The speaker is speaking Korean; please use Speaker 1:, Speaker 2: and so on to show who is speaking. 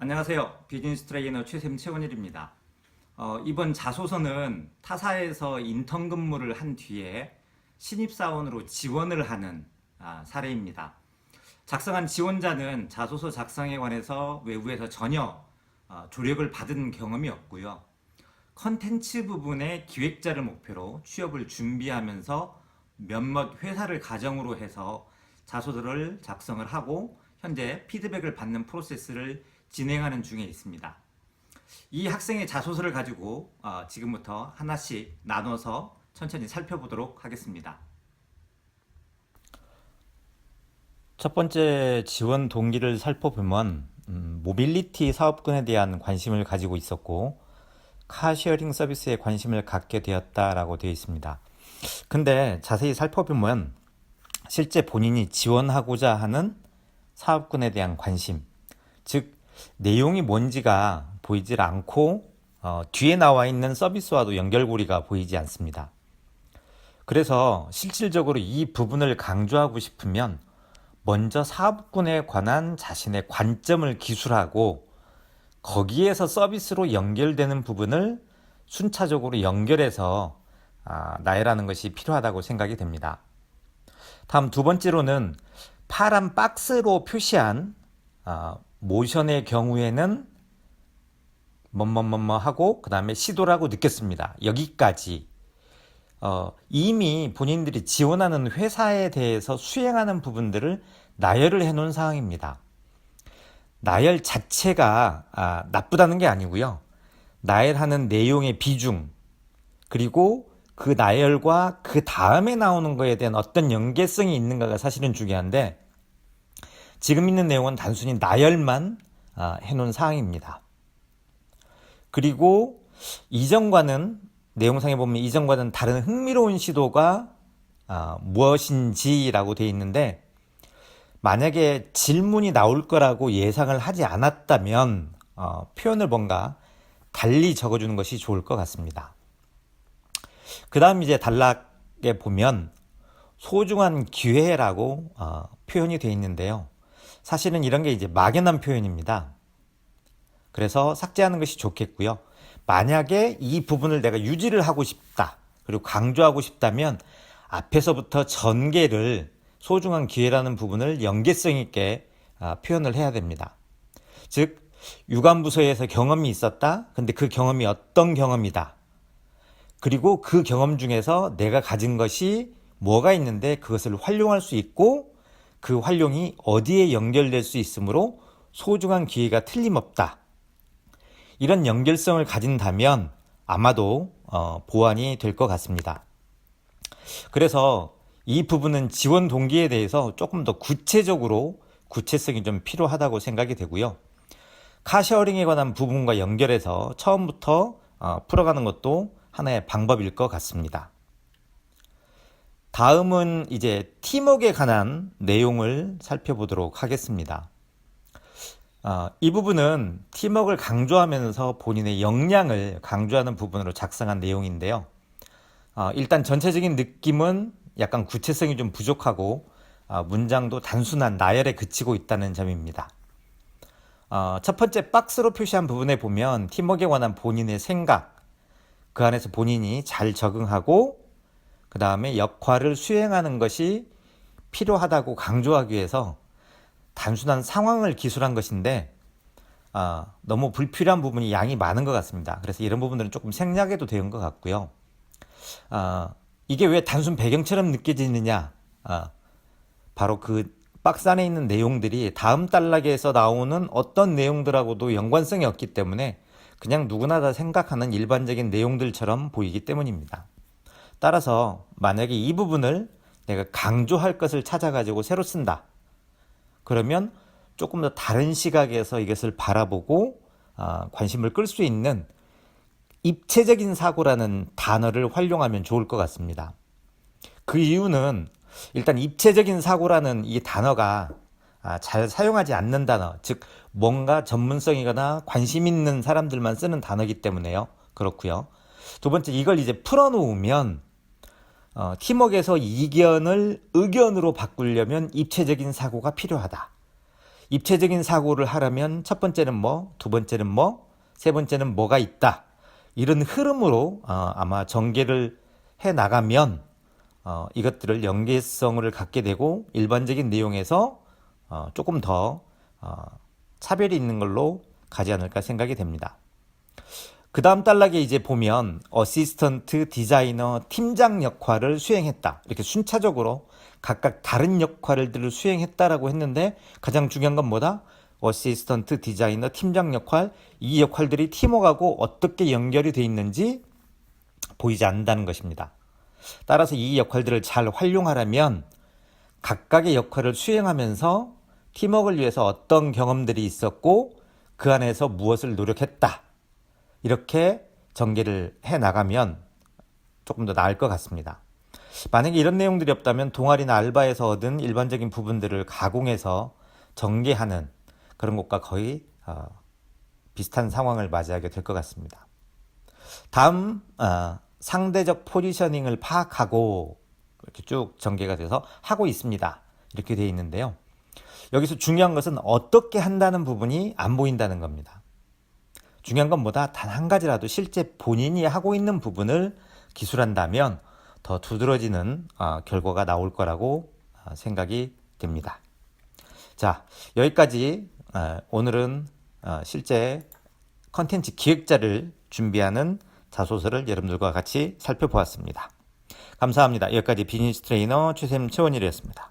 Speaker 1: 안녕하세요. 비즈니스 트레이너 최샘채원일입니다. 이번 자소서는 타사에서 인턴 근무를 한 뒤에 신입사원으로 지원을 하는 사례입니다. 작성한 지원자는 자소서 작성에 관해서 외부에서 전혀 조력을 받은 경험이 없고요. 컨텐츠 부분의 기획자를 목표로 취업을 준비하면서 몇몇 회사를 가정으로 해서 자소서를 작성을 하고 현재 피드백을 받는 프로세스를 진행하는 중에 있습니다. 이 학생의 자소서를 가지고 지금부터 하나씩 나눠서 천천히 살펴보도록 하겠습니다.
Speaker 2: 첫 번째 지원 동기를 살펴보면 모빌리티 사업군에 대한 관심을 가지고 있었고 카쉐어링 서비스에 관심을 갖게 되었다라고 되어 있습니다. 근데 자세히 살펴보면 실제 본인이 지원하고자 하는 사업군에 대한 관심, 즉 내용이 뭔지가 보이질 않고 뒤에 나와 있는 서비스와도 연결고리가 보이지 않습니다. 그래서 실질적으로 이 부분을 강조하고 싶으면 먼저 사업군에 관한 자신의 관점을 기술하고 거기에서 서비스로 연결되는 부분을 순차적으로 연결해서 나열하는 것이 필요하다고 생각이 됩니다. 다음 두 번째로는 파란 박스로 표시한 모션의 경우에는 뭐뭐뭐뭐 하고 그 다음에 시도라고 느꼈습니다. 여기까지 이미 본인들이 지원하는 회사에 대해서 수행하는 부분들을 나열을 해놓은 상황입니다. 나열 자체가 나쁘다는 게 아니고요. 나열하는 내용의 비중 그리고 그 나열과 그 다음에 나오는 거에 대한 어떤 연계성이 있는가가 사실은 중요한데 지금 있는 내용은 단순히 나열만 해놓은 사항입니다. 그리고 이전과는 내용상에 보면 이전과는 다른 흥미로운 시도가 무엇인지라고 되어 있는데 만약에 질문이 나올 거라고 예상을 하지 않았다면 표현을 뭔가 달리 적어주는 것이 좋을 것 같습니다. 그 다음 이제 단락에 보면 소중한 기회라고 표현이 되어 있는데요. 사실은 이런 게 이제 막연한 표현입니다. 그래서 삭제하는 것이 좋겠고요. 만약에 이 부분을 내가 유지를 하고 싶다. 그리고 강조하고 싶다면 앞에서부터 전개를 소중한 기회라는 부분을 연계성 있게 표현을 해야 됩니다. 즉 유관부서에서 경험이 있었다. 근데 그 경험이 어떤 경험이다. 그리고 그 경험 중에서 내가 가진 것이 뭐가 있는데 그것을 활용할 수 있고 그 활용이 어디에 연결될 수 있으므로 소중한 기회가 틀림없다. 이런 연결성을 가진다면 아마도 보완이 될 것 같습니다. 그래서 이 부분은 지원 동기에 대해서 조금 더 구체적으로 구체성이 좀 필요하다고 생각이 되고요. 카쉐어링에 관한 부분과 연결해서 처음부터 풀어가는 것도 하나의 방법일 것 같습니다. 다음은 이제 팀워크에 관한 내용을 살펴보도록 하겠습니다. 이 부분은 팀워크를 강조하면서 본인의 역량을 강조하는 부분으로 작성한 내용인데요. 일단 전체적인 느낌은 약간 구체성이 좀 부족하고 문장도 단순한 나열에 그치고 있다는 점입니다. 첫 번째 박스로 표시한 부분에 보면 팀워크에 관한 본인의 생각, 그 안에서 본인이 잘 적응하고 그 다음에 역할을 수행하는 것이 필요하다고 강조하기 위해서 단순한 상황을 기술한 것인데 너무 불필요한 부분이 양이 많은 것 같습니다. 그래서 이런 부분들은 조금 생략해도 되는 것 같고요. 이게 왜 단순 배경처럼 느껴지느냐? 바로 그 박스 안에 있는 내용들이 다음 단락에서 나오는 어떤 내용들하고도 연관성이 없기 때문에 그냥 누구나 다 생각하는 일반적인 내용들처럼 보이기 때문입니다. 따라서 만약에 이 부분을 내가 강조할 것을 찾아가지고 새로 쓴다. 그러면 조금 더 다른 시각에서 이것을 바라보고 관심을 끌 수 있는 입체적인 사고라는 단어를 활용하면 좋을 것 같습니다. 그 이유는 일단 입체적인 사고라는 이 단어가 잘 사용하지 않는 단어, 즉 뭔가 전문성이거나 관심 있는 사람들만 쓰는 단어이기 때문에요. 그렇고요. 두 번째, 이걸 이제 풀어놓으면 팀워크에서 이견을 의견으로 바꾸려면 입체적인 사고가 필요하다. 입체적인 사고를 하려면 첫 번째는 뭐, 두 번째는 뭐, 세 번째는 뭐가 있다. 이런 흐름으로 아마 전개를 해 나가면 이것들을 연계성을 갖게 되고 일반적인 내용에서 조금 더 차별이 있는 걸로 가지 않을까 생각이 됩니다. 그 다음 단락에 이제 보면 어시스턴트, 디자이너, 팀장 역할을 수행했다. 이렇게 순차적으로 각각 다른 역할들을 수행했다라고 했는데 가장 중요한 건 뭐다? 어시스턴트, 디자이너, 팀장 역할, 이 역할들이 팀워크하고 어떻게 연결이 돼 있는지 보이지 않는다는 것입니다. 따라서 이 역할들을 잘 활용하려면 각각의 역할을 수행하면서 팀워크를 위해서 어떤 경험들이 있었고 그 안에서 무엇을 노력했다. 이렇게 전개를 해 나가면 조금 더 나을 것 같습니다. 만약에 이런 내용들이 없다면 동아리나 알바에서 얻은 일반적인 부분들을 가공해서 전개하는 그런 것과 거의 비슷한 상황을 맞이하게 될 것 같습니다. 다음 상대적 포지셔닝을 파악하고 이렇게 쭉 전개가 돼서 하고 있습니다. 이렇게 되어 있는데요. 여기서 중요한 것은 어떻게 한다는 부분이 안 보인다는 겁니다. 중요한 건 뭐다? 단 한 가지라도 실제 본인이 하고 있는 부분을 기술한다면 더 두드러지는 결과가 나올 거라고 생각이 됩니다. 자, 여기까지 오늘은 실제 컨텐츠 기획자를 준비하는 자소서를 여러분들과 같이 살펴보았습니다. 감사합니다. 여기까지 비즈니스 트레이너 최샘 최원일이었습니다.